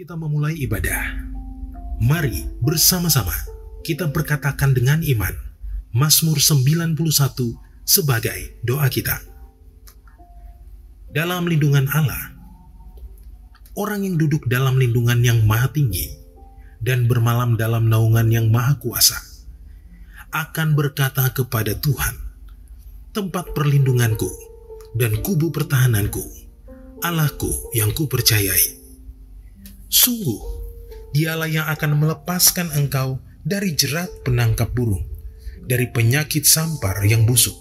kita memulai ibadah, mari bersama-sama kita berkatakan dengan iman Mazmur 91 sebagai doa kita. Dalam lindungan Allah, orang yang duduk dalam lindungan yang maha tinggi dan bermalam dalam naungan yang maha kuasa akan berkata kepada Tuhan, tempat perlindunganku dan kubu pertahananku, Allahku yang kupercayai. Sungguh, dialah yang akan melepaskan engkau dari jerat penangkap burung, dari penyakit sampar yang busuk.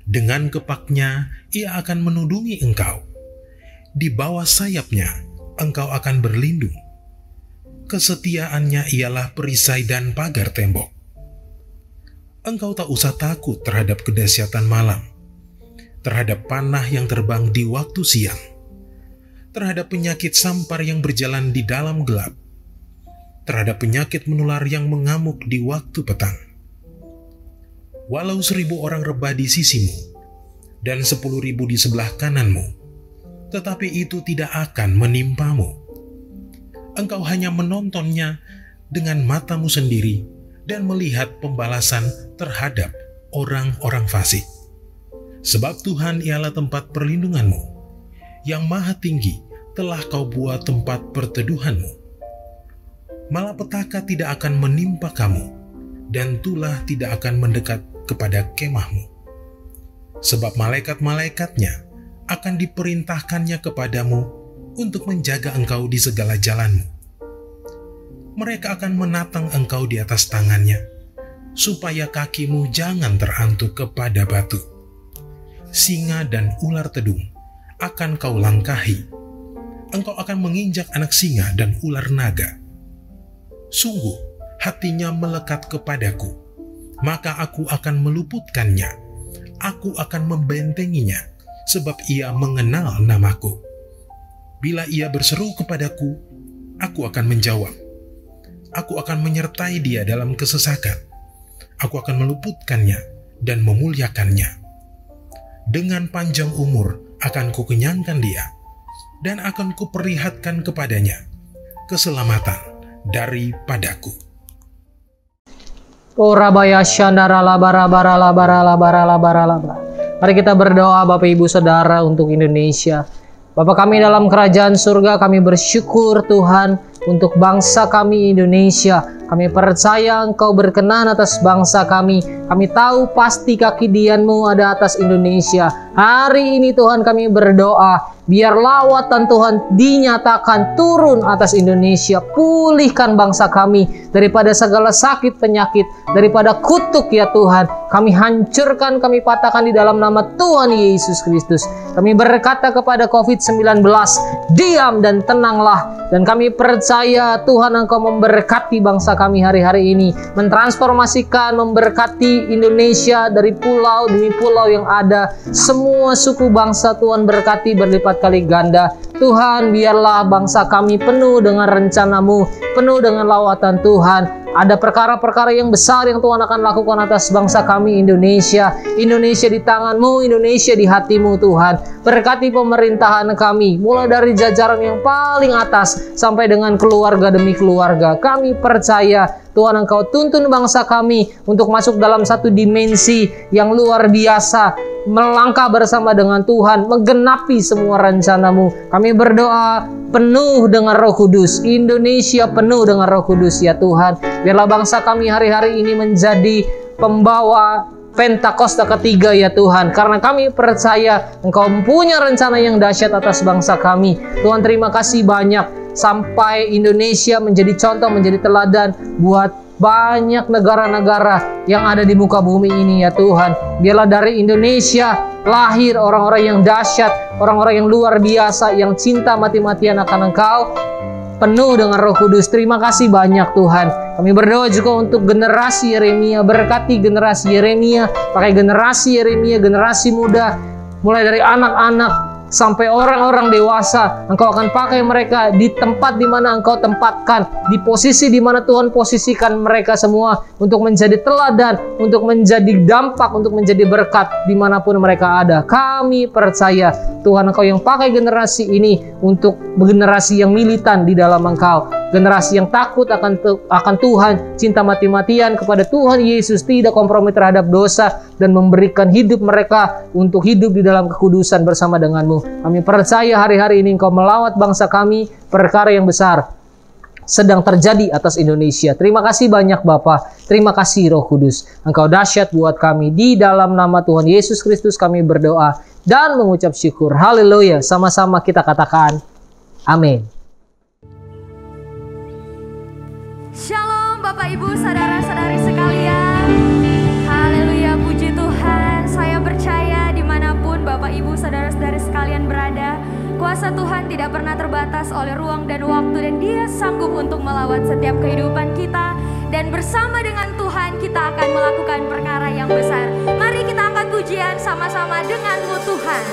Dengan kepaknya, ia akan menudungi engkau. Di bawah sayapnya, engkau akan berlindung. Kesetiaannya ialah perisai dan pagar tembok. Engkau tak usah takut terhadap kedahsyatan malam, terhadap panah yang terbang di waktu siang, terhadap penyakit sampar yang berjalan di dalam gelap, terhadap penyakit menular yang mengamuk di waktu petang. Walau 1.000 orang rebah di sisimu dan 10.000 di sebelah kananmu, tetapi itu tidak akan menimpamu. Engkau hanya menontonnya dengan matamu sendiri dan melihat pembalasan terhadap orang-orang fasik. Sebab Tuhan ialah tempat perlindunganmu, yang maha tinggi telah kau buat tempat perteduhanmu. Malapetaka tidak akan menimpa kamu, dan tulah tidak akan mendekat kepada kemahmu. Sebab malaikat-malaikatnya akan diperintahkannya kepadamu untuk menjaga engkau di segala jalanmu. Mereka akan menatang engkau di atas tangannya, supaya kakimu jangan terantuk kepada batu. Singa dan ular tedung akan kau langkahi. Engkau akan menginjak anak singa dan ular naga. Sungguh, hatinya melekat kepadaku, maka aku akan meluputkannya. Aku akan membentenginya, sebab ia mengenal namaku. Bila ia berseru kepadaku, aku akan menjawab. Aku akan menyertai dia dalam kesesakan. Aku akan meluputkannya dan memuliakannya. Dengan panjang umur akan kukenyangkan dia, dan akan kuperlihatkan kepadanya keselamatan daripadaku. Mari kita berdoa Bapak Ibu Saudara untuk Indonesia. Bapa kami dalam kerajaan surga, kami bersyukur Tuhan untuk bangsa kami Indonesia. Kami percaya Engkau berkenan atas bangsa kami. Kami tahu pasti kaki dian-Mu ada atas Indonesia. Hari ini Tuhan kami berdoa, biar lawatan Tuhan dinyatakan turun atas Indonesia. Pulihkan bangsa kami daripada segala sakit penyakit, daripada kutuk ya Tuhan. Kami hancurkan, kami patahkan di dalam nama Tuhan Yesus Kristus. Kami berkata kepada COVID-19, diam dan tenanglah. Dan kami percaya Tuhan Engkau memberkati bangsa kami hari-hari ini, mentransformasikan, memberkati Indonesia dari pulau demi pulau yang ada. Semua suku bangsa Tuhan berkati berlipat kali ganda. Tuhan, biarlah bangsa kami penuh dengan rencana-Mu, penuh dengan lawatan Tuhan. Ada perkara-perkara yang besar yang Tuhan akan lakukan atas bangsa kami Indonesia. Indonesia di tangan-Mu, Indonesia di hati-Mu Tuhan. Berkati pemerintahan kami, mulai dari jajaran yang paling atas sampai dengan keluarga demi keluarga. Kami percaya Tuhan Engkau tuntun bangsa kami untuk masuk dalam satu dimensi yang luar biasa, melangkah bersama dengan Tuhan, menggenapi semua rencana-Mu. Kami berdoa penuh dengan Roh Kudus, Indonesia penuh dengan Roh Kudus ya Tuhan. Biarlah bangsa kami hari-hari ini menjadi pembawa Pentakosta ketiga ya Tuhan, karena kami percaya Engkau punya rencana yang dahsyat atas bangsa kami. Tuhan, terima kasih banyak sampai Indonesia menjadi contoh, menjadi teladan buat banyak negara-negara yang ada di muka bumi ini ya Tuhan. Biarlah dari Indonesia lahir orang-orang yang dahsyat, orang-orang yang luar biasa, yang cinta mati-matian akan Engkau, penuh dengan Roh Kudus. Terima kasih banyak Tuhan. Kami berdoa juga untuk generasi Yeremia. Berkati generasi Yeremia, pakai generasi Yeremia, generasi muda, mulai dari anak-anak sampai orang-orang dewasa. Engkau akan pakai mereka di tempat di mana Engkau tempatkan, di posisi di mana Tuhan posisikan mereka semua untuk menjadi teladan, untuk menjadi dampak, untuk menjadi berkat dimanapun mereka ada. Kami percaya Tuhan Engkau yang pakai generasi ini untuk generasi yang militan di dalam Engkau, generasi yang takut akan Tuhan, cinta mati-matian kepada Tuhan Yesus, tidak kompromi terhadap dosa, dan memberikan hidup mereka untuk hidup di dalam kekudusan bersama dengan-Mu. Kami percaya hari-hari ini Engkau melawat bangsa kami, perkara yang besar sedang terjadi atas Indonesia. Terima kasih banyak Bapa. Terima kasih Roh Kudus. Engkau dahsyat buat kami. Di dalam nama Tuhan Yesus Kristus kami berdoa dan mengucap syukur. Haleluya. Sama-sama kita katakan amin. Shalom Bapak Ibu saudara-saudari sekalian. Haleluya, puji Tuhan. Saya percaya dimanapun Bapak Ibu saudara-saudari sekalian berada, kuasa Tuhan tidak pernah terbatas oleh ruang dan waktu, dan Dia sanggup untuk melawat setiap kehidupan kita. Dan bersama dengan Tuhan kita akan melakukan perkara yang besar. Mari kita angkat pujian sama-sama dengan-Mu Tuhan.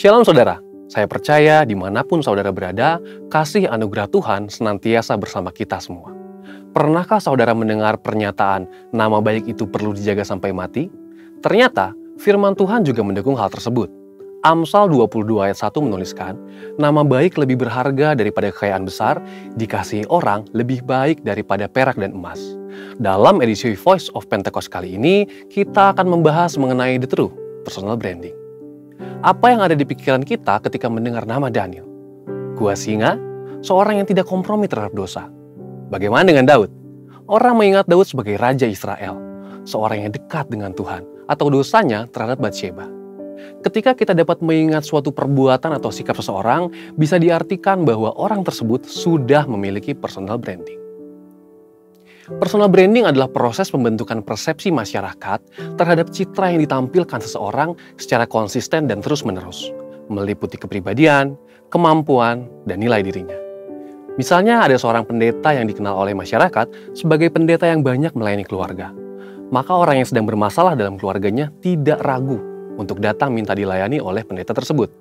Shalom saudara, saya percaya dimanapun saudara berada, kasih anugerah Tuhan senantiasa bersama kita semua. Pernahkah saudara mendengar pernyataan nama baik itu perlu dijaga sampai mati? Ternyata firman Tuhan juga mendukung hal tersebut. Amsal 22 ayat 1 menuliskan, nama baik lebih berharga daripada kekayaan besar, dikasihi orang lebih baik daripada perak dan emas. Dalam edisi Voice of Pentecost kali ini, kita akan membahas mengenai The True Personal Branding. Apa yang ada di pikiran kita ketika mendengar nama Daniel? Gua singa, seorang yang tidak kompromi terhadap dosa. Bagaimana dengan Daud? Orang mengingat Daud sebagai Raja Israel, seorang yang dekat dengan Tuhan, atau dosanya terhadap Batsheba. Ketika kita dapat mengingat suatu perbuatan atau sikap seseorang, bisa diartikan bahwa orang tersebut sudah memiliki personal branding. Personal branding adalah proses pembentukan persepsi masyarakat terhadap citra yang ditampilkan seseorang secara konsisten dan terus-menerus, meliputi kepribadian, kemampuan, dan nilai dirinya. Misalnya ada seorang pendeta yang dikenal oleh masyarakat sebagai pendeta yang banyak melayani keluarga. Maka orang yang sedang bermasalah dalam keluarganya tidak ragu untuk datang minta dilayani oleh pendeta tersebut.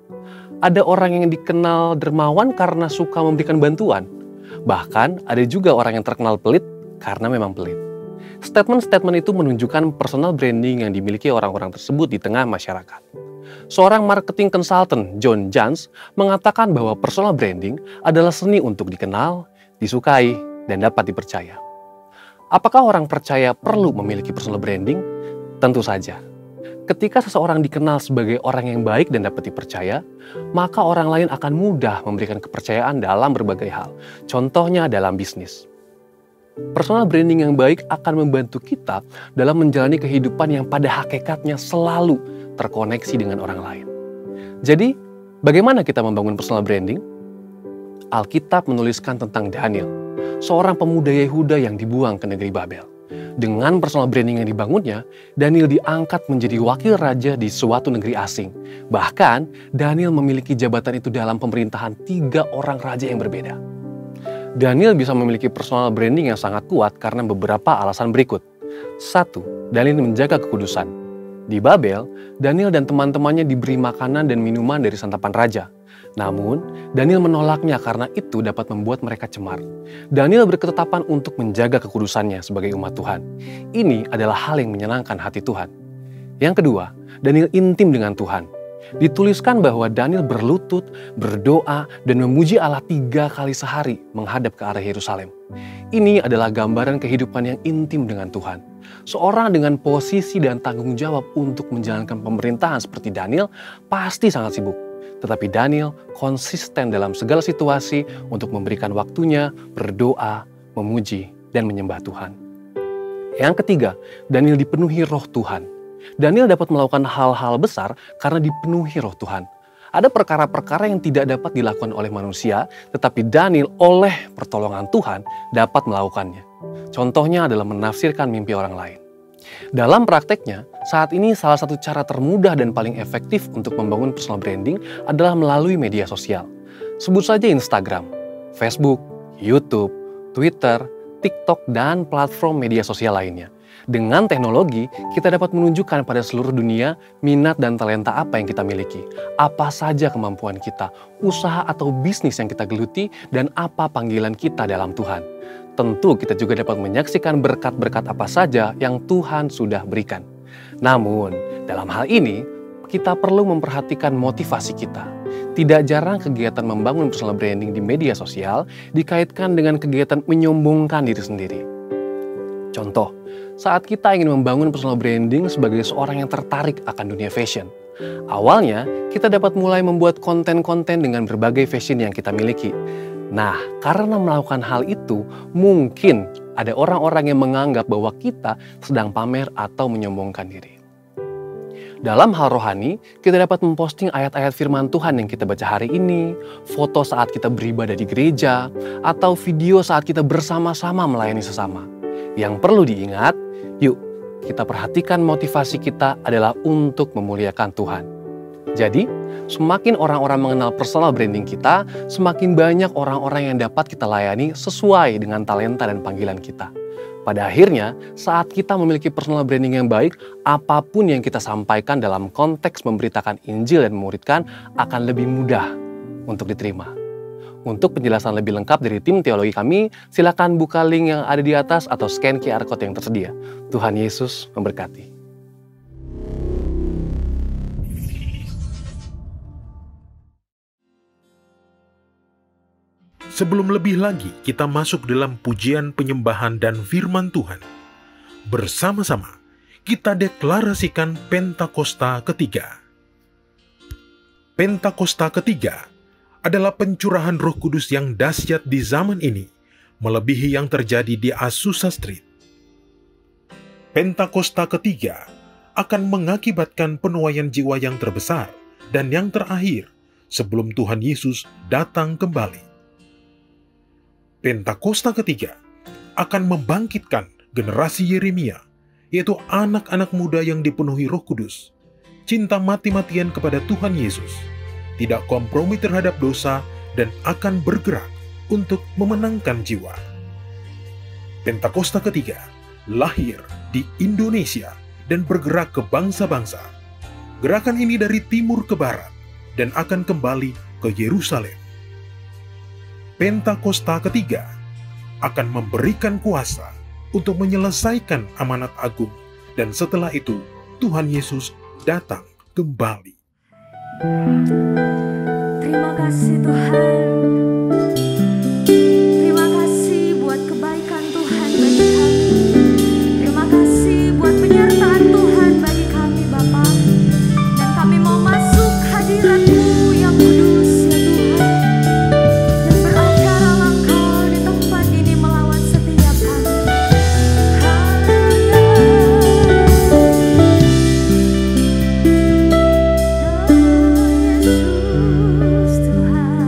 Ada orang yang dikenal dermawan karena suka memberikan bantuan. Bahkan ada juga orang yang terkenal pelit karena memang pelit. Statement-statement itu menunjukkan personal branding yang dimiliki orang-orang tersebut di tengah masyarakat. Seorang marketing consultant, John Jantsch, mengatakan bahwa personal branding adalah seni untuk dikenal, disukai, dan dapat dipercaya. Apakah orang percaya perlu memiliki personal branding? Tentu saja. Ketika seseorang dikenal sebagai orang yang baik dan dapat dipercaya, maka orang lain akan mudah memberikan kepercayaan dalam berbagai hal. Contohnya dalam bisnis. Personal branding yang baik akan membantu kita dalam menjalani kehidupan yang pada hakikatnya selalu terkoneksi dengan orang lain. Jadi, bagaimana kita membangun personal branding? Alkitab menuliskan tentang Daniel, seorang pemuda Yehuda yang dibuang ke negeri Babel. Dengan personal branding yang dibangunnya, Daniel diangkat menjadi wakil raja di suatu negeri asing. Bahkan, Daniel memiliki jabatan itu dalam pemerintahan 3 orang raja yang berbeda. Daniel bisa memiliki personal branding yang sangat kuat karena beberapa alasan berikut. 1. Daniel menjaga kekudusan. Di Babel, Daniel dan teman-temannya diberi makanan dan minuman dari santapan raja. Namun, Daniel menolaknya karena itu dapat membuat mereka cemar. Daniel berketetapan untuk menjaga kekudusannya sebagai umat Tuhan. Ini adalah hal yang menyenangkan hati Tuhan. Yang kedua, Daniel intim dengan Tuhan. Dituliskan bahwa Daniel berlutut, berdoa, dan memuji Allah 3 kali sehari menghadap ke arah Yerusalem. Ini adalah gambaran kehidupan yang intim dengan Tuhan. Seorang dengan posisi dan tanggung jawab untuk menjalankan pemerintahan seperti Daniel pasti sangat sibuk. Tetapi Daniel konsisten dalam segala situasi untuk memberikan waktunya, berdoa, memuji, dan menyembah Tuhan. Yang ketiga, Daniel dipenuhi roh Tuhan. Daniel dapat melakukan hal-hal besar karena dipenuhi roh Tuhan. Ada perkara-perkara yang tidak dapat dilakukan oleh manusia, tetapi Daniel oleh pertolongan Tuhan dapat melakukannya. Contohnya adalah menafsirkan mimpi orang lain. Dalam prakteknya, saat ini salah satu cara termudah dan paling efektif untuk membangun personal branding adalah melalui media sosial. Sebut saja Instagram, Facebook, YouTube, Twitter, TikTok, dan platform media sosial lainnya. Dengan teknologi, kita dapat menunjukkan pada seluruh dunia minat dan talenta apa yang kita miliki, apa saja kemampuan kita, usaha atau bisnis yang kita geluti, dan apa panggilan kita dalam Tuhan. Tentu kita juga dapat menyaksikan berkat-berkat apa saja yang Tuhan sudah berikan. Namun, dalam hal ini, kita perlu memperhatikan motivasi kita. Tidak jarang kegiatan membangun personal branding di media sosial dikaitkan dengan kegiatan menyombongkan diri sendiri. Contoh, saat kita ingin membangun personal branding sebagai seorang yang tertarik akan dunia fashion. Awalnya, kita dapat mulai membuat konten-konten dengan berbagai fashion yang kita miliki. Nah, karena melakukan hal itu, mungkin ada orang-orang yang menganggap bahwa kita sedang pamer atau menyombongkan diri. Dalam hal rohani, kita dapat memposting ayat-ayat firman Tuhan yang kita baca hari ini, foto saat kita beribadah di gereja, atau video saat kita bersama-sama melayani sesama. Yang perlu diingat, yuk kita perhatikan motivasi kita adalah untuk memuliakan Tuhan. Jadi, semakin orang-orang mengenal personal branding kita, semakin banyak orang-orang yang dapat kita layani sesuai dengan talenta dan panggilan kita. Pada akhirnya, saat kita memiliki personal branding yang baik, apapun yang kita sampaikan dalam konteks memberitakan Injil dan memuridkan akan lebih mudah untuk diterima. Untuk penjelasan lebih lengkap dari tim teologi kami, silakan buka link yang ada di atas atau scan QR Code yang tersedia. Tuhan Yesus memberkati. Sebelum lebih lagi kita masuk dalam pujian penyembahan dan firman Tuhan, bersama-sama kita deklarasikan Pentakosta ketiga. Pentakosta ketiga adalah pencurahan Roh Kudus yang dahsyat di zaman ini melebihi yang terjadi di Azusa Street. Pentakosta ketiga akan mengakibatkan penuaian jiwa yang terbesar dan yang terakhir sebelum Tuhan Yesus datang kembali. Pentakosta ketiga akan membangkitkan generasi Yeremia, yaitu anak-anak muda yang dipenuhi Roh Kudus, cinta mati-matian kepada Tuhan Yesus, tidak kompromi terhadap dosa, dan akan bergerak untuk memenangkan jiwa. Pentakosta ketiga lahir di Indonesia dan bergerak ke bangsa-bangsa. Gerakan ini dari timur ke barat dan akan kembali ke Yerusalem. Pentakosta ketiga akan memberikan kuasa untuk menyelesaikan amanat agung, dan setelah itu Tuhan Yesus datang kembali. Terima kasih Tuhan. Terima kasih buat kebaikan Tuhan bagi kami. Terima kasih buat penyertaan Tuhan bagi kami Bapa. Dan kami mau masuk hadirat-Mu yang kudus ya Tuhan. Dan beracara Engkau di tempat ini melawan setiap kami. Yesus Tuhan.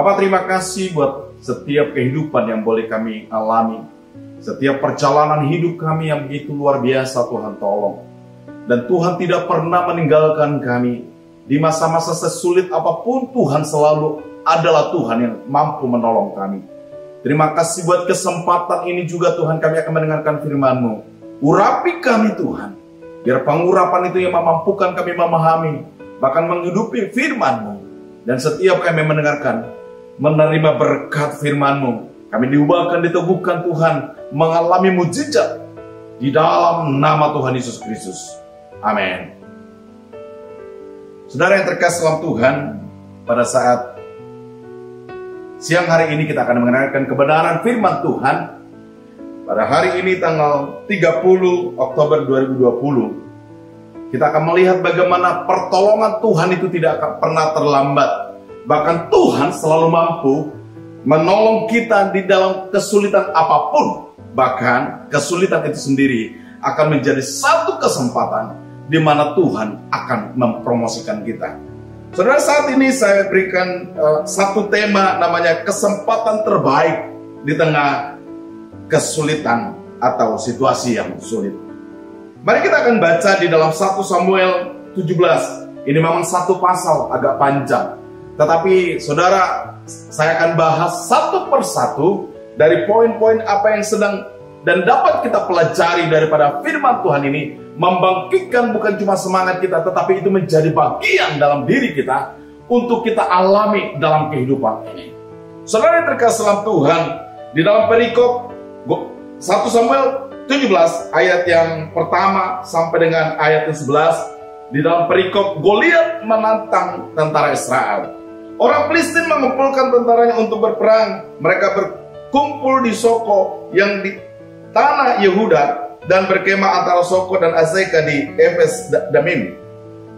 Bapa, terima kasih buat setiap kehidupan yang boleh kami alami. Setiap perjalanan hidup kami yang begitu luar biasa, Tuhan tolong. Dan Tuhan tidak pernah meninggalkan kami. Di masa-masa sesulit apapun, Tuhan selalu adalah Tuhan yang mampu menolong kami. Terima kasih buat kesempatan ini juga, Tuhan, kami akan mendengarkan firman-Mu. Urapi kami, Tuhan. Biar pengurapan itu yang memampukan kami memahami, bahkan menghidupi firman-Mu. Dan setiap kami mendengarkan, menerima berkat firman-Mu, kami diubahkan, diteguhkan, Tuhan, mengalami mujizat di dalam nama Tuhan Yesus Kristus. Amin. Saudara yang terkasih dalam Tuhan, pada saat siang hari ini kita akan mendengarkan kebenaran firman Tuhan. Pada hari ini tanggal 30 Oktober 2020, kita akan melihat bagaimana pertolongan Tuhan itu tidak akan pernah terlambat. Bahkan Tuhan selalu mampu menolong kita di dalam kesulitan apapun. Bahkan kesulitan itu sendiri akan menjadi satu kesempatan di mana Tuhan akan mempromosikan kita. Saudara, saat ini saya berikan satu tema namanya kesempatan terbaik di tengah kesulitan atau situasi yang sulit. Mari kita akan baca di dalam 1 Samuel 17. Ini memang satu pasal agak panjang. Tetapi saudara, saya akan bahas satu persatu dari poin-poin apa yang sedang dan dapat kita pelajari daripada firman Tuhan ini. Membangkitkan bukan cuma semangat kita, tetapi itu menjadi bagian dalam diri kita untuk kita alami dalam kehidupan ini. Saudara yang terkasih dalam Tuhan, di dalam perikop 1 Samuel 17 ayat yang pertama sampai dengan ayat yang 11, di dalam perikop Goliat menantang tentara Israel. Orang Filistin mengumpulkan tentaranya untuk berperang. Mereka berkumpul di Soko yang di tanah Yehuda dan berkemah antara Soko dan Azeka di Efes Damim.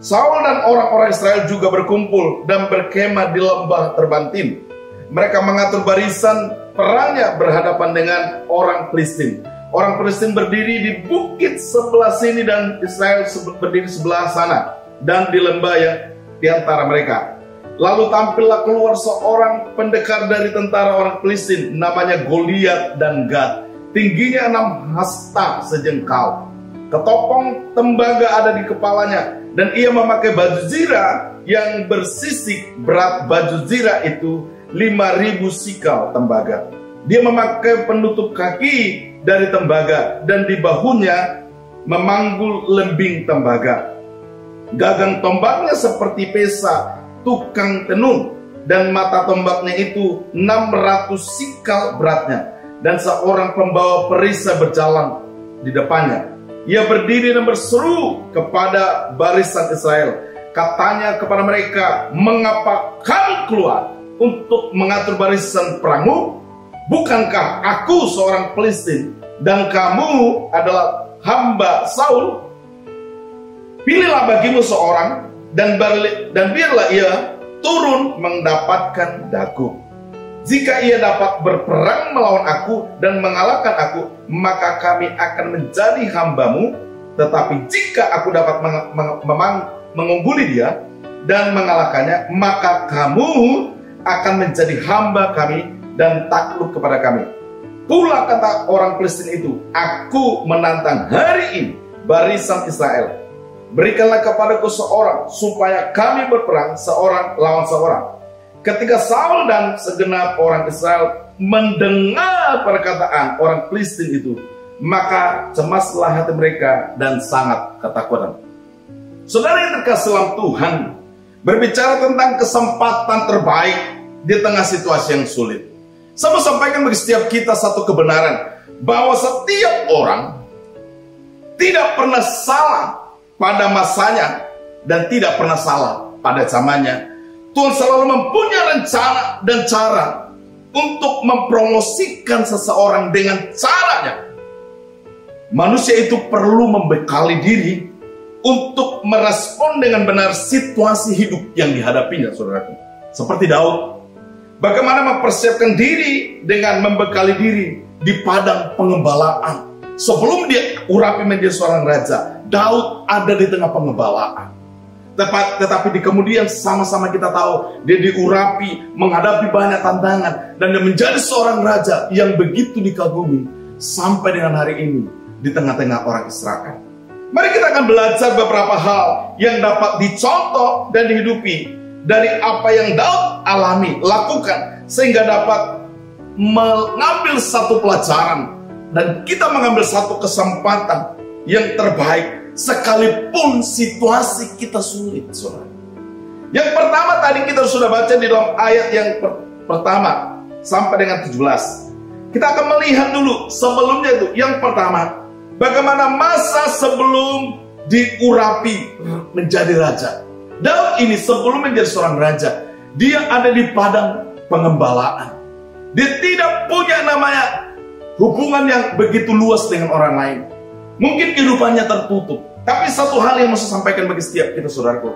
Saul dan orang-orang Israel juga berkumpul dan berkemah di lembah Terbantim. Mereka mengatur barisan perangnya berhadapan dengan orang Filistin. Orang Filistin berdiri di bukit sebelah sini dan Israel berdiri sebelah sana dan di lembah yang di antara mereka. Lalu tampillah keluar seorang pendekar dari tentara orang Filistin, namanya Goliat dan Gad. Tingginya 6 hasta sejengkal. Ketopong tembaga ada di kepalanya dan ia memakai baju zirah yang bersisik. Berat baju zirah itu 5.000 sikal tembaga. Dia memakai penutup kaki dari tembaga dan di bahunya memanggul lembing tembaga. Gagang tombaknya seperti pesa tukang tenun dan mata tombaknya itu 600 sikal beratnya. Dan seorang pembawa perisai berjalan di depannya. Ia berdiri dan berseru kepada barisan Israel. Katanya kepada mereka, mengapa kamu keluar untuk mengatur barisan perangmu? Bukankah aku seorang Filistin dan kamu adalah hamba Saul? Pilihlah bagimu seorang dan biarlah ia turun mendapatkan dagu. Jika ia dapat berperang melawan aku dan mengalahkan aku, maka kami akan menjadi hambamu. Tetapi jika aku dapat mengungguli dia dan mengalahkannya, maka kamu akan menjadi hamba kami dan takluk kepada kami. Pula kata orang Filistin itu, aku menantang hari ini barisan Israel. Berikanlah kepadaku seorang supaya kami berperang seorang lawan seorang. Ketika Saul dan segenap orang Israel mendengar perkataan orang Filistin itu, maka cemaslah hati mereka dan sangat ketakutan. Saudara yang terkasih dalam Tuhan, berbicara tentang kesempatan terbaik di tengah situasi yang sulit. Saya mau sampaikan bagi setiap kita satu kebenaran, bahwa setiap orang tidak pernah salah pada masanya dan tidak pernah salah pada zamannya. Tuhan selalu mempunyai rencana dan cara untuk mempromosikan seseorang dengan caranya. Manusia itu perlu membekali diri untuk merespon dengan benar situasi hidup yang dihadapinya, saudaraku. Seperti Daud, bagaimana mempersiapkan diri dengan membekali diri di padang pengembalaan. Sebelum dia urapi menjadi seorang raja, Daud ada di tengah pengembalaan. Tetapi di kemudian sama-sama kita tahu dia diurapi, menghadapi banyak tantangan, dan dia menjadi seorang raja yang begitu dikagumi sampai dengan hari ini di tengah-tengah orang Israel. Mari kita akan belajar beberapa hal yang dapat dicontoh dan dihidupi dari apa yang Daud alami, lakukan, sehingga dapat mengambil satu pelajaran dan kita mengambil satu kesempatan yang terbaik sekalipun situasi kita sulit, saudara. Yang pertama tadi kita sudah baca di dalam ayat yang pertama sampai dengan 17. Kita akan melihat dulu sebelumnya itu. Yang pertama, bagaimana masa sebelum diurapi menjadi raja. Daud ini sebelum menjadi seorang raja, dia ada di padang pengembalaan. Dia tidak punya namanya hubungan yang begitu luas dengan orang lain. Mungkin kehidupannya tertutup. Tapi satu hal yang mau saya sampaikan bagi setiap kita, saudaraku.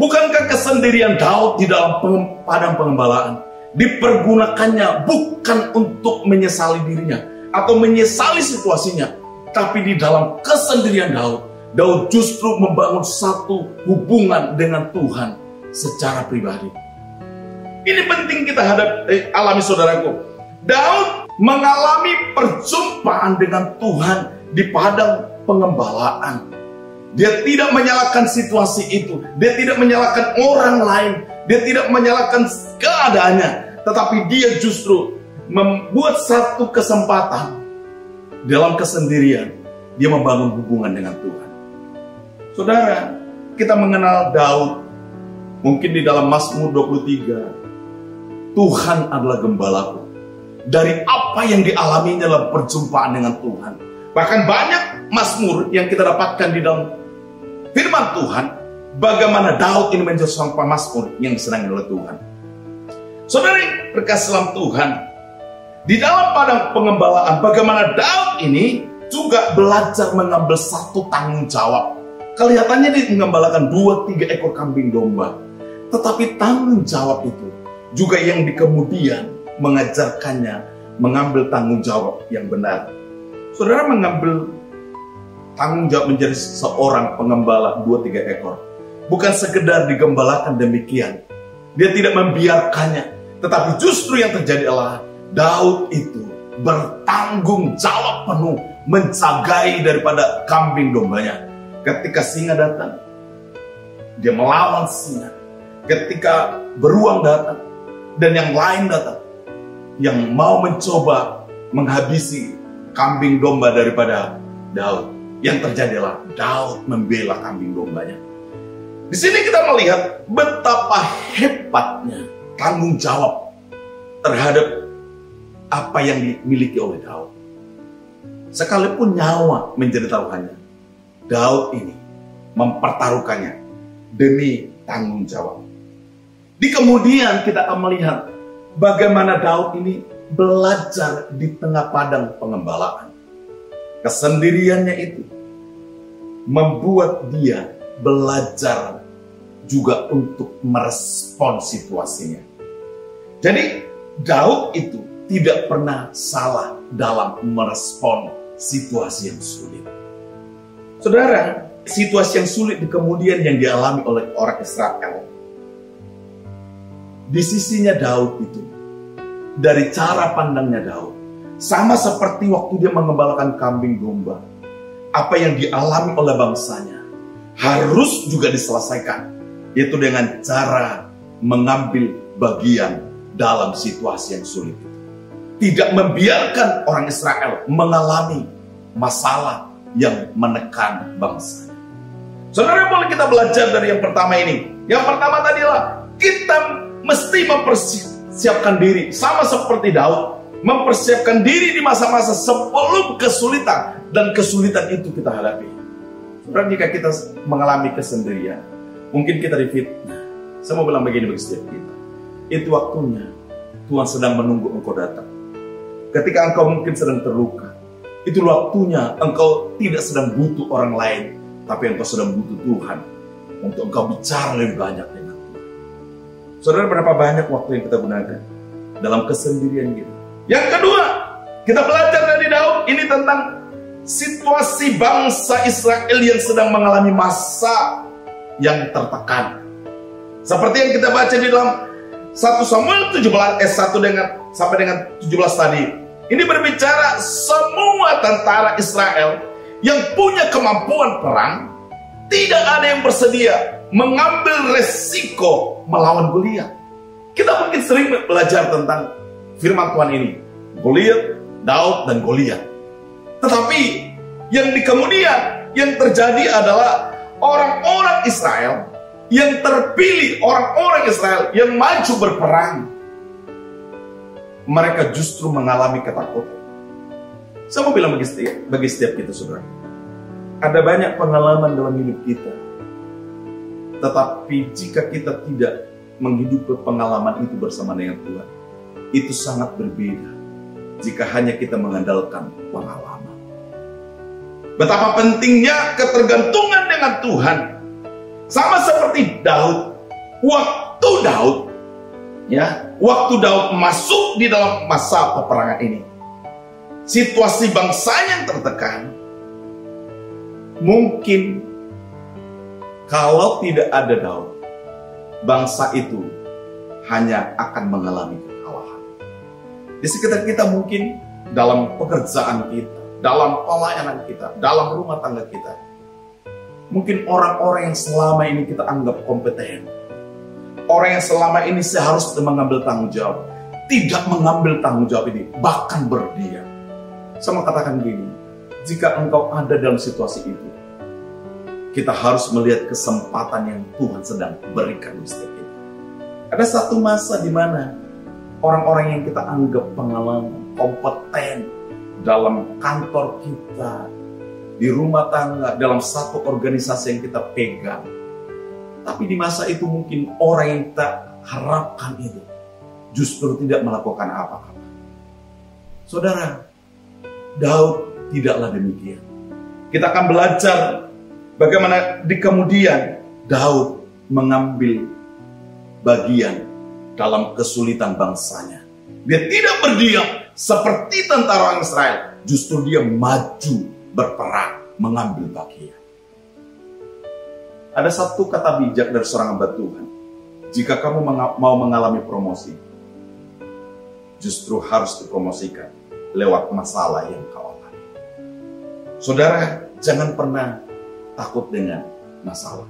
Bukankah kesendirian Daud di dalam padang pengembalaan dipergunakannya bukan untuk menyesali dirinya atau menyesali situasinya, tapi di dalam kesendirian Daud justru membangun satu hubungan dengan Tuhan secara pribadi. Ini penting kita alami, saudaraku. Daud mengalami perjumpaan dengan Tuhan di padang pengembalaan. Dia tidak menyalahkan situasi itu. Dia tidak menyalahkan orang lain. Dia tidak menyalahkan keadaannya. Tetapi dia justru membuat satu kesempatan. Dalam kesendirian, dia membangun hubungan dengan Tuhan. Saudara, kita mengenal Daud. Mungkin di dalam Mazmur 23. Tuhan adalah gembalaku. Dari apa yang dialaminya dalam perjumpaan dengan Tuhan. Bahkan banyak Mazmur yang kita dapatkan di dalam firman Tuhan, bagaimana Daud ini menjadi seorang pemazmur yang disenangi oleh Tuhan. Saudari, berkat dalam Tuhan, di dalam padang pengembalaan, bagaimana Daud ini juga belajar mengambil satu tanggung jawab. Kelihatannya dia mengembalakan 2-3 ekor kambing domba, tetapi tanggung jawab itu juga yang di kemudian mengajarkannya mengambil tanggung jawab yang benar. Saudara mengambil tanggung jawab menjadi seorang pengembala 2-3 ekor. Bukan sekedar digembalakan demikian. Dia tidak membiarkannya. Tetapi justru yang terjadi adalah Daud itu bertanggung jawab penuh menjagai daripada kambing dombanya. Ketika singa datang, dia melawan singa. Ketika beruang datang dan yang lain datang, yang mau mencoba menghabisi kambing domba daripada Daud, yang terjadi adalah Daud membela kambing dombanya. Di sini kita melihat betapa hebatnya tanggung jawab terhadap apa yang dimiliki oleh Daud. Sekalipun nyawa menjadi taruhannya, Daud ini mempertaruhkannya demi tanggung jawab. Di kemudian kita akan melihat bagaimana Daud ini belajar di tengah padang pengembalaan. Kesendiriannya itu membuat dia belajar juga untuk merespon situasinya. Jadi Daud itu tidak pernah salah dalam merespon situasi yang sulit. Saudara, situasi yang sulit di kemudian yang dialami oleh orang Israel, di sisinya Daud itu, dari cara pandangnya Daud, sama seperti waktu dia mengembalakan kambing domba. Apa yang dialami oleh bangsanya harus juga diselesaikan, yaitu dengan cara mengambil bagian dalam situasi yang sulit itu. Tidak membiarkan orang Israel mengalami masalah yang menekan bangsanya. Saudara, boleh kita belajar dari yang pertama ini. Yang pertama tadilah kita mesti mempersiapkan diri sama seperti Daud, mempersiapkan diri di masa-masa sebelum kesulitan, dan kesulitan itu kita hadapi. Saudara, jika kita mengalami kesendirian, mungkin kita difitnah. Saya mau bilang begini bagi setiap kita, itu waktunya Tuhan sedang menunggu engkau datang. Ketika engkau mungkin sedang terluka, itu waktunya engkau tidak sedang butuh orang lain, tapi engkau sedang butuh Tuhan untuk engkau bicara lebih banyak dengan Tuhan. Saudara, berapa banyak waktu yang kita gunakan dalam kesendirian kita. Yang kedua, kita belajar dari Daud ini tentang situasi bangsa Israel yang sedang mengalami masa yang tertekan. Seperti yang kita baca di dalam 1 Samuel 17 ayat 1 sampai dengan 17 tadi. Ini berbicara semua tentara Israel yang punya kemampuan perang, tidak ada yang bersedia mengambil resiko melawan Goliat. Kita mungkin sering belajar tentang firman Tuhan ini, Goliat, Daud, dan Goliat. Tetapi yang di kemudian yang terjadi adalah orang-orang Israel yang terpilih, orang-orang Israel yang maju berperang, mereka justru mengalami ketakutan. Saya mau bilang bagi setiap kita, saudara, ada banyak pengalaman dalam hidup kita. Tetapi jika kita tidak menghidupi pengalaman itu bersama dengan Tuhan, itu sangat berbeda jika hanya kita mengandalkan pengalaman. Betapa pentingnya ketergantungan dengan Tuhan. Sama seperti Daud. Waktu Daud masuk di dalam masa peperangan ini, situasi bangsanya yang tertekan, mungkin kalau tidak ada Daud, bangsa itu hanya akan mengalami kekalahan. Di sekitar kita mungkin, dalam pekerjaan kita, dalam pelayanan kita, dalam rumah tangga kita, mungkin orang-orang yang selama ini kita anggap kompeten, orang yang selama ini seharusnya mengambil tanggung jawab, tidak mengambil tanggung jawab ini, bahkan berdiam. Saya mau katakan gini, jika engkau ada dalam situasi itu, kita harus melihat kesempatan yang Tuhan sedang berikan di setiap kita. Ada satu masa di mana orang-orang yang kita anggap pengalaman, kompeten dalam kantor kita, di rumah tangga, dalam satu organisasi yang kita pegang, tapi di masa itu mungkin orang yang kita harapkan itu justru tidak melakukan apa-apa. Saudara, Daud tidaklah demikian. Kita akan belajar bagaimana di kemudian Daud mengambil bagian dalam kesulitan bangsanya. Dia tidak berdiam seperti tentara orang Israel, justru dia maju berperang, mengambil bagian. Ada satu kata bijak dari seorang hamba Tuhan. Jika kamu mau mengalami promosi, justru harus dipromosikan lewat masalah yang kau alami. Saudara, jangan pernah takut dengan masalah.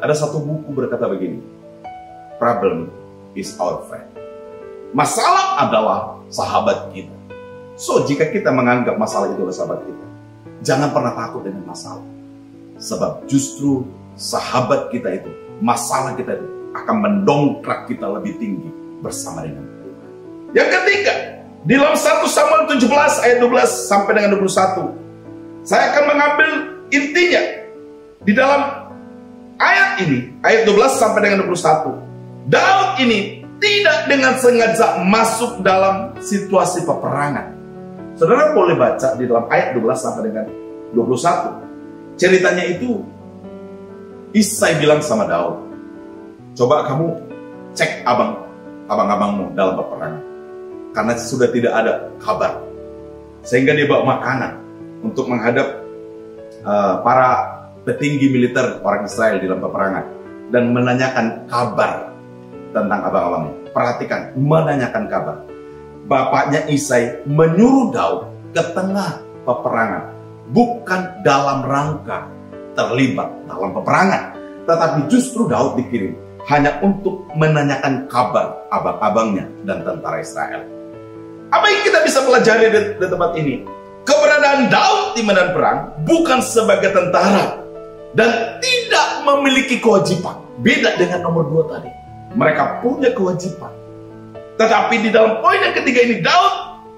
Ada satu buku berkata begini, problem is our friend. Masalah adalah sahabat kita. So, jika kita menganggap masalah itu adalah sahabat kita, jangan pernah takut dengan masalah. Sebab justru sahabat kita itu, masalah kita itu akan mendongkrak kita lebih tinggi bersama dengan Tuhan. Yang ketiga, di dalam 1 Samuel 17 ayat 12 sampai dengan 21, saya akan mengambil intinya di dalam ayat ini, ayat 12 sampai dengan 21. Daud ini tidak dengan sengaja masuk dalam situasi peperangan. Saudara boleh baca di dalam ayat 12 sampai dengan 21. Ceritanya itu, Isai bilang sama Daud, coba kamu cek abang-abangmu dalam peperangan, karena sudah tidak ada kabar. Sehingga dia bawa makanan untuk menghadap para petinggi militer orang Israel di dalam peperangan dan menanyakan kabar tentang abang-abangnya. Perhatikan, menanyakan kabar. Bapaknya Isai menyuruh Daud ke tengah peperangan, bukan dalam rangka terlibat dalam peperangan, tetapi justru Daud dikirim hanya untuk menanyakan kabar abang-abangnya dan tentara Israel. Apa yang kita bisa pelajari di tempat ini? Keberadaan Daud di medan perang bukan sebagai tentara dan tidak memiliki kewajiban. Beda dengan nomor 2 tadi. Mereka punya kewajiban. Tetapi di dalam poin yang ketiga ini, Daud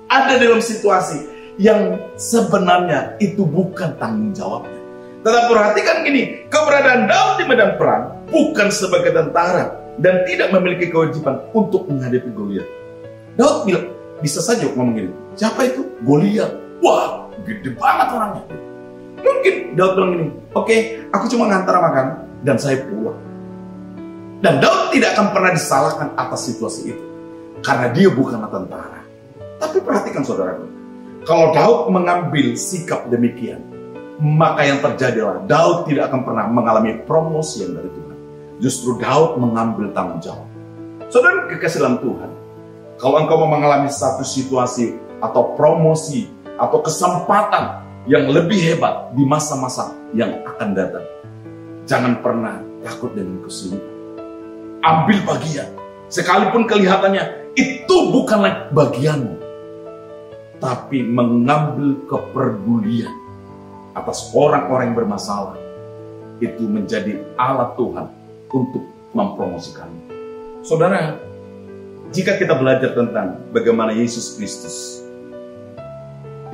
ada dalam situasi yang sebenarnya itu bukan tanggung jawabnya. Tetapi perhatikan gini, keberadaan Daud di medan perang bukan sebagai tentara dan tidak memiliki kewajiban untuk menghadapi Goliat. Daud bilang, bisa saja ngomong gini, siapa itu? Goliat. Wah, gede banget orangnya. Mungkin Daud bilang gini, oke, aku cuma ngantar makan dan saya pulang. Dan Daud tidak akan pernah disalahkan atas situasi itu, karena dia bukanlah tentara. Tapi perhatikan saudara, kalau Daud mengambil sikap demikian, maka yang terjadilah Daud tidak akan pernah mengalami promosi yang dari Tuhan. Justru Daud mengambil tanggung jawab. Saudara kekasih dalam Tuhan, kalau engkau mau mengalami satu situasi atau promosi atau kesempatan yang lebih hebat di masa-masa yang akan datang, jangan pernah takut dengan kesulitan. Ambil bagian, sekalipun kelihatannya itu bukanlah bagianmu, tapi mengambil kepedulian atas orang-orang yang bermasalah, itu menjadi alat Tuhan untuk mempromosikanmu. Saudara, jika kita belajar tentang bagaimana Yesus Kristus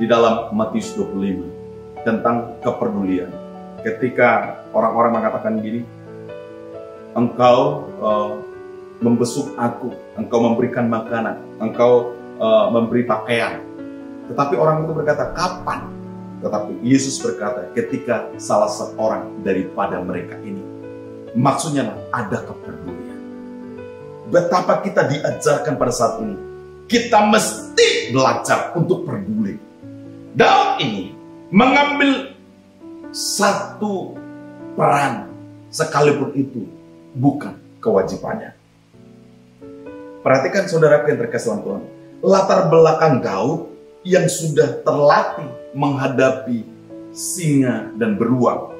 di dalam Matius 25 tentang kepedulian, ketika orang-orang mengatakan gini, engkau membesuk aku, engkau memberikan makanan, engkau memberi pakaian. Tetapi orang itu berkata, kapan? Tetapi Yesus berkata, ketika salah seorang daripada mereka ini. Maksudnya ada kepedulian. Betapa kita diajarkan pada saat ini. Kita mesti belajar untuk peduli. Daud ini mengambil satu peran, sekalipun itu bukan kewajibannya. Perhatikan saudara yang terkasih dalam Tuhan, latar belakang Daud yang sudah terlatih menghadapi singa dan beruang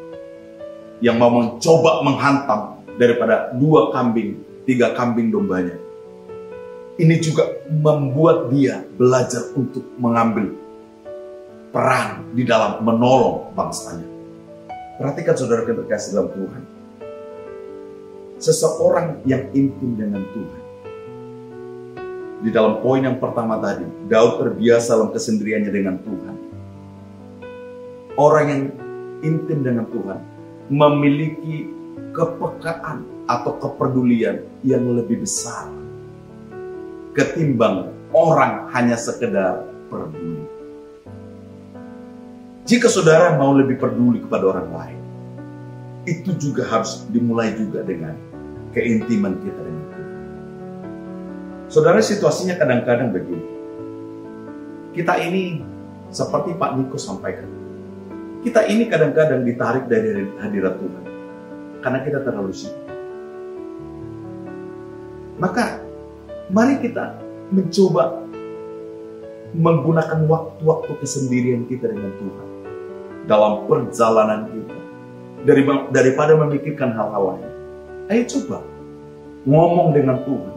yang mau mencoba menghantam daripada 2 kambing, 3 kambing dombanya. Ini juga membuat dia belajar untuk mengambil peran di dalam menolong bangsanya. Perhatikan saudara yang terkasih dalam Tuhan, seseorang yang intim dengan Tuhan. Di dalam poin yang pertama tadi, Daud terbiasa dalam kesendiriannya dengan Tuhan. Orang yang intim dengan Tuhan memiliki kepekaan atau kepedulian yang lebih besar ketimbang orang hanya sekedar peduli. Jika saudara mau lebih peduli kepada orang lain, itu juga harus dimulai juga dengan keintiman kita dengan Tuhan. Saudara, situasinya kadang-kadang begini. Kita ini seperti Pak Niko sampaikan, kita ini kadang-kadang ditarik dari hadirat Tuhan karena kita terlalu sibuk. Maka mari kita mencoba menggunakan waktu-waktu kesendirian kita dengan Tuhan dalam perjalanan kita, daripada memikirkan hal-hal lain. Ayo coba ngomong dengan Tuhan,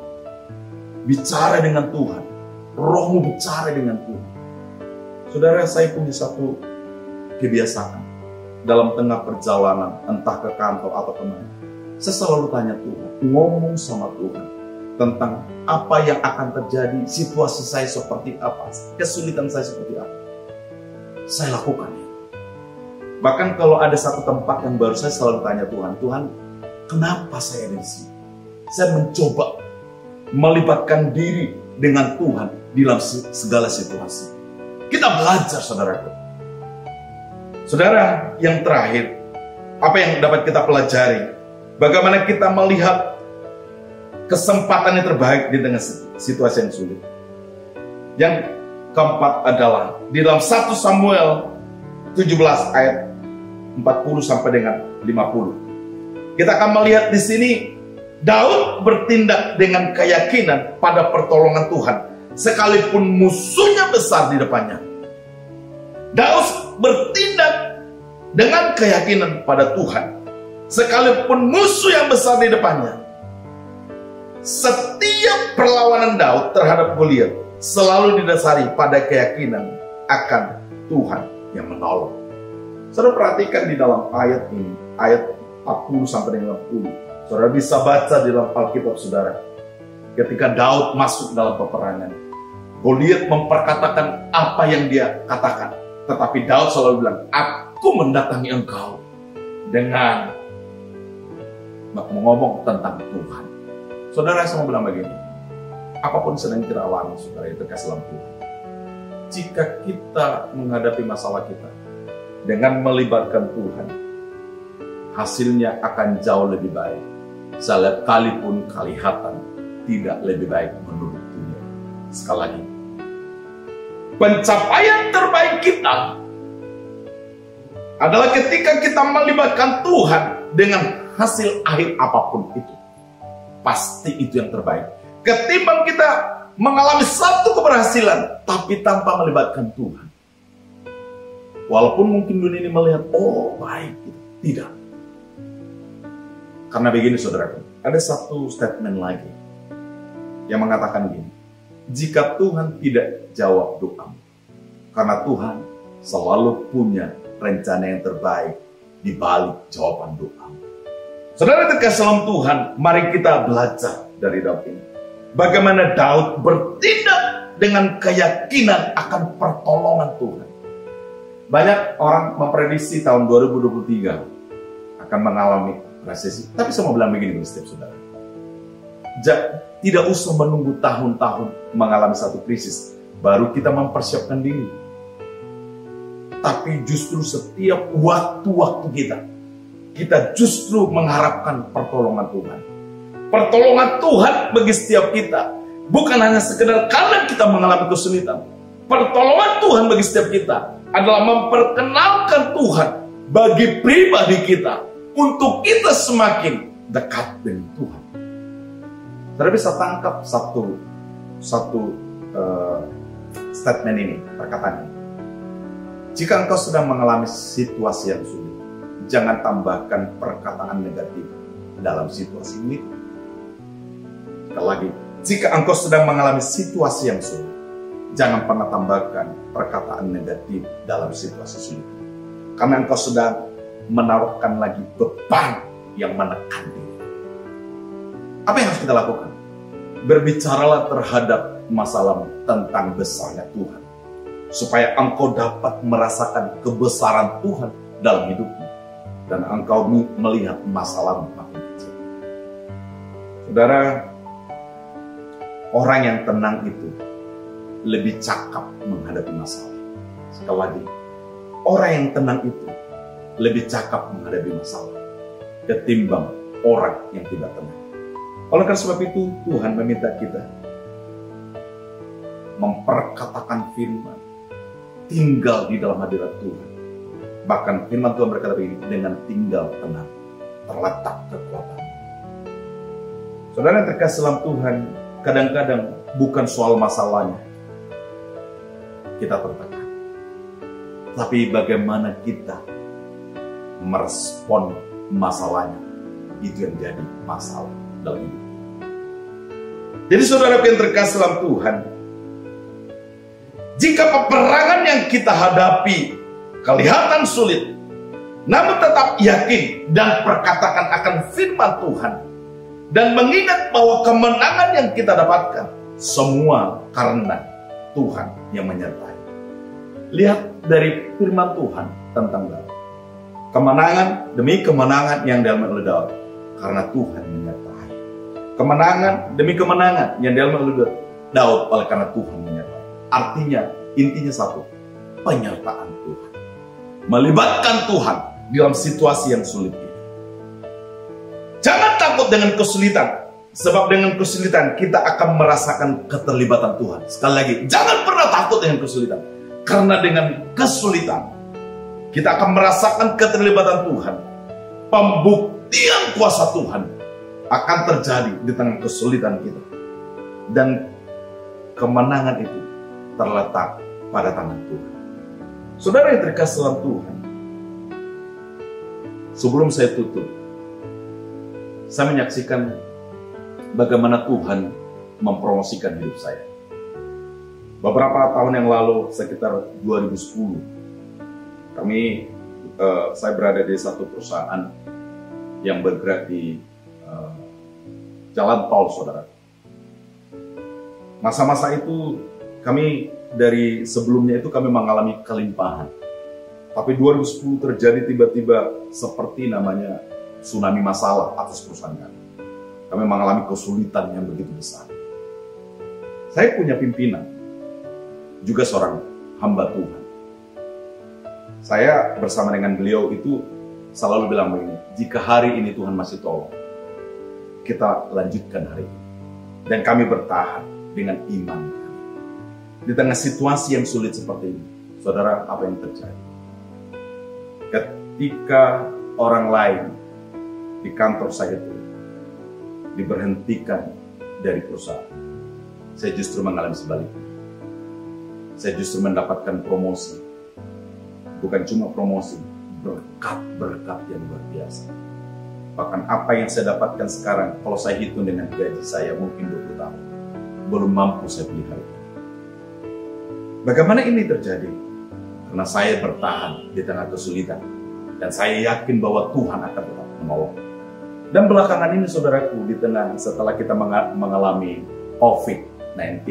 bicara dengan Tuhan, rohmu bicara dengan Tuhan. Saudara, saya punya satu kebiasaan dalam tengah perjalanan, entah ke kantor atau kemana, saya selalu tanya Tuhan, ngomong sama Tuhan tentang apa yang akan terjadi, situasi saya seperti apa, kesulitan saya seperti apa. Saya lakukan ya. Bahkan kalau ada satu tempat yang baru, saya selalu tanya Tuhan, Tuhan, kenapa saya ada di sini? Saya mencoba melibatkan diri dengan Tuhan dalam segala situasi. Kita belajar, saudaraku. Saudara, yang terakhir, apa yang dapat kita pelajari? Bagaimana kita melihat kesempatan yang terbaik di tengah situasi yang sulit. Yang keempat adalah di dalam 1 Samuel 17 ayat 40 sampai dengan 50. Kita akan melihat di sini Daud bertindak dengan keyakinan pada pertolongan Tuhan sekalipun musuhnya besar di depannya. Daud bertindak dengan keyakinan pada Tuhan sekalipun musuh yang besar di depannya. Setiap perlawanan Daud terhadap Goliat selalu didasari pada keyakinan akan Tuhan yang menolong. Saudara perhatikan di dalam ayat ini, ayat 40 sampai dengan 50. Saudara bisa baca di dalam Alkitab saudara. Ketika Daud masuk dalam peperangan, Goliat memperkatakan apa yang dia katakan. Tetapi Daud selalu bilang, aku mendatangi engkau dengan ngomong tentang Tuhan. Saudara, saya mau bilang begini, apapun sedang kita alami, saudara, itu terkasih dalam Tuhan. Jika kita menghadapi masalah kita dengan melibatkan Tuhan, hasilnya akan jauh lebih baik. Sekalipun kelihatan tidak lebih baik menurut dunia. Sekali lagi, pencapaian terbaik kita adalah ketika kita melibatkan Tuhan dengan hasil akhir apapun itu. Pasti itu yang terbaik. Ketimbang kita mengalami satu keberhasilan tapi tanpa melibatkan Tuhan. Walaupun mungkin dunia ini melihat, oh baik, tidak. Karena begini saudaraku, ada satu statement lagi yang mengatakan gini, jika Tuhan tidak jawab doamu, karena Tuhan selalu punya rencana yang terbaik di balik jawaban doamu. Saudara terkasih dalam Tuhan, mari kita belajar dari Daud ini. Bagaimana Daud bertindak dengan keyakinan akan pertolongan Tuhan. Banyak orang memprediksi tahun 2023 akan mengalami resesi. Tapi saya mau bilang begini bagi setiap saudara. Tidak usah menunggu tahun-tahun mengalami satu krisis baru kita mempersiapkan diri. Tapi justru setiap waktu-waktu kita justru mengharapkan pertolongan Tuhan. Pertolongan Tuhan bagi setiap kita bukan hanya sekedar karena kita mengalami kesulitan. Pertolongan Tuhan bagi setiap kita adalah memperkenalkan Tuhan bagi pribadi kita untuk kita semakin dekat dengan Tuhan. Saudara bisa tangkap satu statement ini, perkataan ini. Jika engkau sedang mengalami situasi yang sulit, jangan tambahkan perkataan negatif dalam situasi ini. Sekali lagi, jika engkau sedang mengalami situasi yang sulit, jangan pernah tambahkan perkataan negatif dalam situasi sulit. Karena engkau sedang menaruhkan lagi beban yang menekan diri. Apa yang harus kita lakukan? Berbicaralah terhadap masalahmu tentang besarnya Tuhan. Supaya engkau dapat merasakan kebesaran Tuhan dalam hidupmu. Dan engkau melihat masalahmu makin kecil. Saudara, orang yang tenang itu lebih cakap menghadapi masalah. Sekali lagi, orang yang tenang itu lebih cakap menghadapi masalah ketimbang orang yang tidak tenang. Oleh karena sebab itu, Tuhan meminta kita memperkatakan firman, tinggal di dalam hadirat Tuhan. Bahkan firman Tuhan berkata begini, dengan tinggal tenang terletak kekuatan. Saudara yang terkasih dalam Tuhan, kadang-kadang bukan soal masalahnya kita tertekan, tapi bagaimana kita merespon masalahnya, itu yang jadi masalah dalam hidup. Jadi saudara yang terkasih dalam Tuhan, jika peperangan yang kita hadapi kelihatan sulit, namun tetap yakin dan perkatakan akan firman Tuhan, dan mengingat bahwa kemenangan yang kita dapatkan semua karena Tuhan yang menyertai. Lihat dari firman Tuhan tentang Daud. Kemenangan demi kemenangan yang dialami oleh Daud karena Tuhan menyertai. Kemenangan demi kemenangan yang dialami oleh Daud oleh karena Tuhan menyertai. Artinya, intinya satu, penyertaan Tuhan. Melibatkan Tuhan dalam situasi yang sulit ini. Jangan takut dengan kesulitan. Sebab dengan kesulitan kita akan merasakan keterlibatan Tuhan. Sekali lagi, jangan pernah takut dengan kesulitan. Karena dengan kesulitan kita akan merasakan keterlibatan Tuhan. Pembuktian kuasa Tuhan akan terjadi di tengah kesulitan kita. Dan kemenangan itu terletak pada tangan Tuhan. Saudara yang terkasih dalam Tuhan, sebelum saya tutup, saya menyaksikan bagaimana Tuhan mempromosikan hidup saya. Beberapa tahun yang lalu, sekitar 2010, saya berada di satu perusahaan yang bergerak di jalan tol, saudara. Masa-masa itu kami dari sebelumnya itu kami mengalami kelimpahan. Tapi 2010 terjadi tiba-tiba seperti namanya tsunami masalah atas perusahaan kami. Kami mengalami kesulitan yang begitu besar. Saya punya pimpinan, juga seorang hamba Tuhan. Saya bersama dengan beliau itu selalu bilang begini, jika hari ini Tuhan masih tolong, kita lanjutkan hari ini. Dan kami bertahan dengan iman kami. Di tengah situasi yang sulit seperti ini, saudara, apa yang terjadi? ketika orang lain di kantor saya itu diberhentikan dari perusahaan, saya justru mengalami sebaliknya. Saya justru mendapatkan promosi. Bukan cuma promosi, berkat-berkat yang luar biasa. Bahkan apa yang saya dapatkan sekarang, kalau saya hitung dengan gaji saya mungkin 20 tahun, belum mampu saya pelihara. Bagaimana ini terjadi? Karena saya bertahan di tengah kesulitan. Dan saya yakin bahwa Tuhan akan tetap menolong. Dan belakangan ini saudaraku, di tengah setelah kita mengalami COVID-19,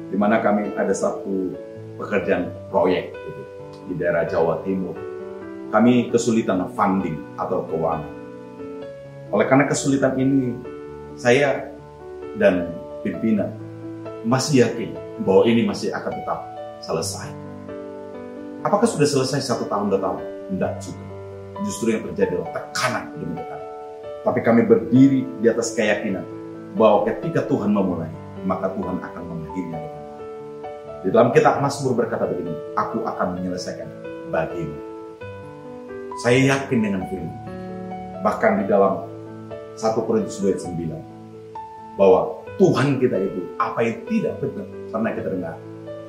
di mana kami ada satu pekerjaan proyek gitu, di daerah Jawa Timur, kami kesulitan funding atau keuangan. Oleh karena kesulitan ini, saya dan pimpinan masih yakin bahwa ini masih akan tetap selesai. Apakah sudah selesai 1 tahun, 2 tahun? Tidak juga. Justru yang terjadi adalah tekanan demi tekanan. Tapi kami berdiri di atas keyakinan bahwa ketika Tuhan memulai, maka Tuhan akan mengakhirinya. Di dalam kitab Mazmur berkata begini, aku akan menyelesaikan bagimu. Saya yakin dengan firman. Bahkan di dalam 1 Korintus 2:9 bahwa Tuhan kita itu apa yang tidak pernah kita dengar,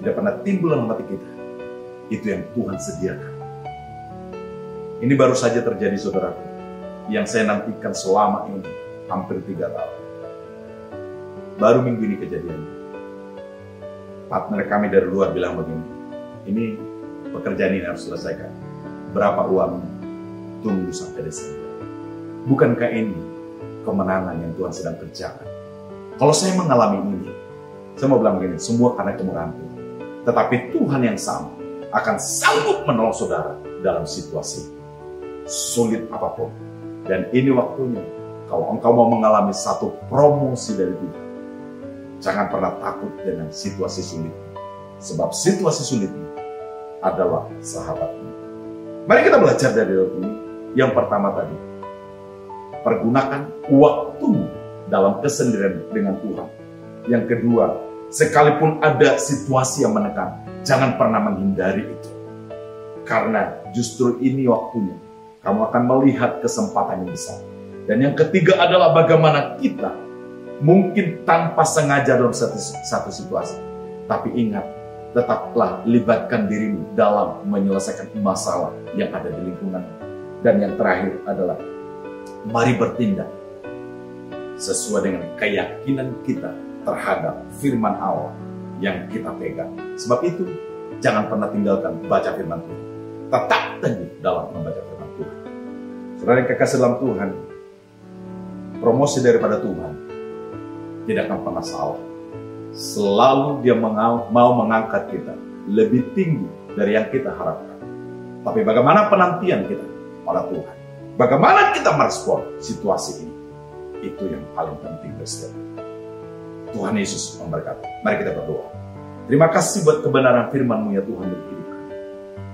tidak pernah timbul dalam hati kita, itu yang Tuhan sediakan. Ini baru saja terjadi saudaraku, yang saya nantikan selama ini hampir 3 tahun. Baru minggu ini kejadiannya. Partner kami dari luar bilang begini, ini pekerjaan ini harus selesaikan. Berapa uang? Tunggu sampai Desember. Bukankah ini kemenangan yang Tuhan sedang kerjakan? Kalau saya mengalami ini, saya mau bilang begini, semua karena kemurahan Tuhan. Tetapi Tuhan yang sama akan sanggup menolong saudara dalam situasi sulit apapun. Dan ini waktunya, kalau engkau mau mengalami satu promosi dari Tuhan, jangan pernah takut dengan situasi sulit. Sebab situasi sulit adalah sahabatmu. Mari kita belajar dari ini. Yang pertama tadi, pergunakan waktumu dalam kesendirian dengan Tuhan. Yang kedua, sekalipun ada situasi yang menekan, jangan pernah menghindari itu. Karena justru ini waktunya, kamu akan melihat kesempatan yang besar. Dan yang ketiga adalah bagaimana kita mungkin tanpa sengaja dalam satu situasi. Tapi ingat, tetaplah libatkan dirimu dalam menyelesaikan masalah yang ada di lingkungan. Dan yang terakhir adalah, mari bertindak sesuai dengan keyakinan kita terhadap firman Allah yang kita pegang. Sebab itu, jangan pernah tinggalkan baca firman Tuhan. Tetap teguh dalam membaca firman Tuhan. Saudara yang kekasih dalam Tuhan, promosi daripada Tuhan tidak akan pernah salah. Selalu Dia mau mengangkat kita lebih tinggi dari yang kita harapkan. Tapi bagaimana penantian kita pada Tuhan? Bagaimana kita merespon situasi ini? Itu yang paling penting, Kristen. Tuhan Yesus memberkati. Mari kita berdoa. Terima kasih buat kebenaran firman-Mu ya Tuhan untuk hidup kami.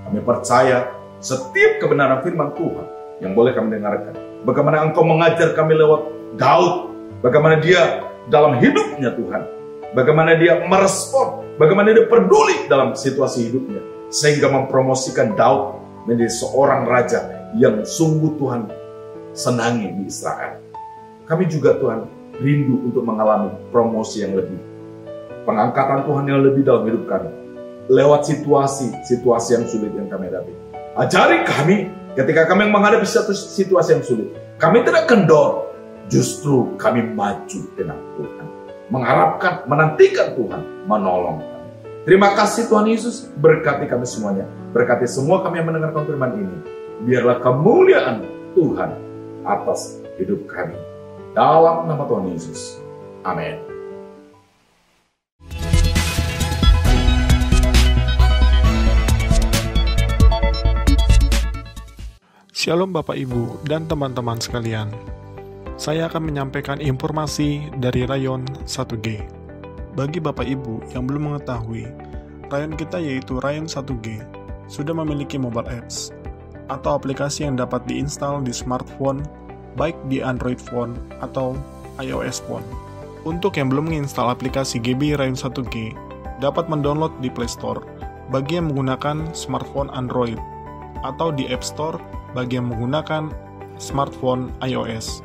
Kami percaya setiap kebenaran firman Tuhan yang boleh kami dengarkan. Bagaimana Engkau mengajar kami lewat Daud. Bagaimana dia dalam hidupnya Tuhan. Bagaimana dia merespon. Bagaimana dia peduli dalam situasi hidupnya. Sehingga mempromosikan Daud menjadi seorang raja yang sungguh Tuhan senangi di Israel. Kami juga Tuhan rindu untuk mengalami promosi yang lebih. Pengangkatan Tuhan yang lebih dalam hidup kami. Lewat situasi yang sulit yang kami hadapi. Ajari kami ketika kami menghadapi satu situasi yang sulit. Kami tidak kendor. Justru kami maju dengan Tuhan. Mengharapkan, menantikan Tuhan menolong kami. Terima kasih Tuhan Yesus. Berkati kami semuanya. Berkati semua kami yang mendengarkan firman ini. Biarlah kemuliaan Tuhan atas hidup kami. Dalam nama Tuhan Yesus. Amin. Shalom Bapak Ibu dan teman-teman sekalian. Saya akan menyampaikan informasi dari Rayon 1G. Bagi Bapak Ibu yang belum mengetahui, Rayon kita yaitu Rayon 1G sudah memiliki mobile apps atau aplikasi yang dapat diinstal di smartphone, baik di Android phone atau iOS phone. Untuk yang belum menginstal aplikasi GB Rayon 1G, dapat mendownload di Play Store bagi yang menggunakan smartphone Android. atau di App Store bagi yang menggunakan smartphone iOS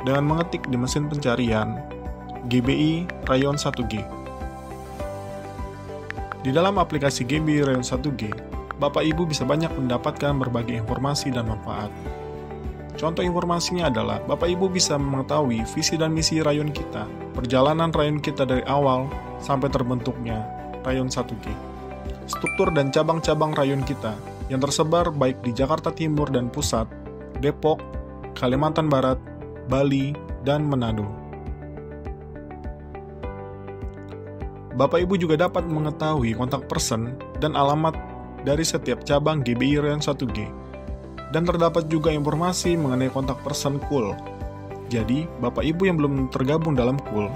dengan mengetik di mesin pencarian GBI Rayon 1G. Di dalam aplikasi GBI Rayon 1G, Bapak Ibu bisa banyak mendapatkan berbagai informasi dan manfaat. Contoh informasinya adalah Bapak Ibu bisa mengetahui visi dan misi rayon kita, perjalanan rayon kita dari awal sampai terbentuknya Rayon 1G, struktur dan cabang-cabang rayon kita yang tersebar baik di Jakarta Timur dan Pusat, Depok, Kalimantan Barat, Bali, dan Manado. Bapak Ibu juga dapat mengetahui kontak person dan alamat dari setiap cabang GBI Rayon 1G. Dan terdapat juga informasi mengenai kontak person KUL. Jadi, Bapak Ibu yang belum tergabung dalam KUL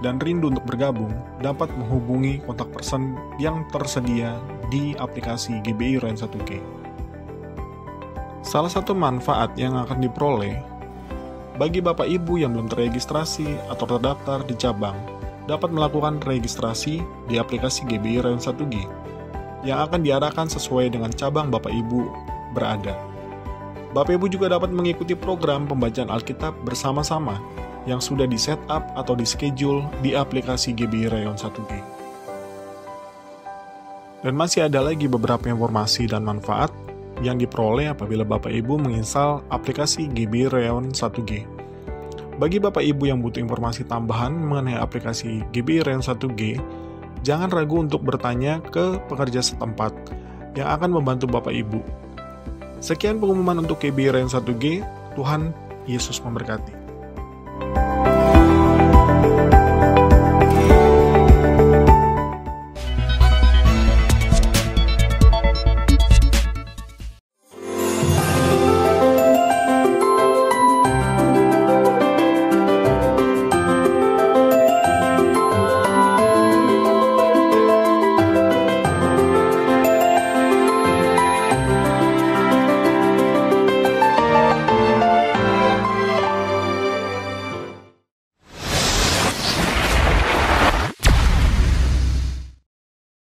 dan rindu untuk bergabung dapat menghubungi kontak person yang tersedia di aplikasi GBI Rayon 1G. Salah satu manfaat yang akan diperoleh bagi Bapak Ibu yang belum terregistrasi atau terdaftar di cabang dapat melakukan registrasi di aplikasi GBI Rayon 1G yang akan diarahkan sesuai dengan cabang Bapak Ibu berada. Bapak Ibu juga dapat mengikuti program pembacaan Alkitab bersama-sama yang sudah di-setup atau di-schedule di aplikasi GBI Rayon 1G. Dan masih ada lagi beberapa informasi dan manfaat yang diperoleh apabila Bapak Ibu menginstal aplikasi GBI Rayon 1G. Bagi Bapak Ibu yang butuh informasi tambahan mengenai aplikasi GBI Rayon 1G, jangan ragu untuk bertanya ke pekerja setempat yang akan membantu Bapak Ibu. Sekian pengumuman untuk GBI Rayon 1G. Tuhan Yesus memberkati.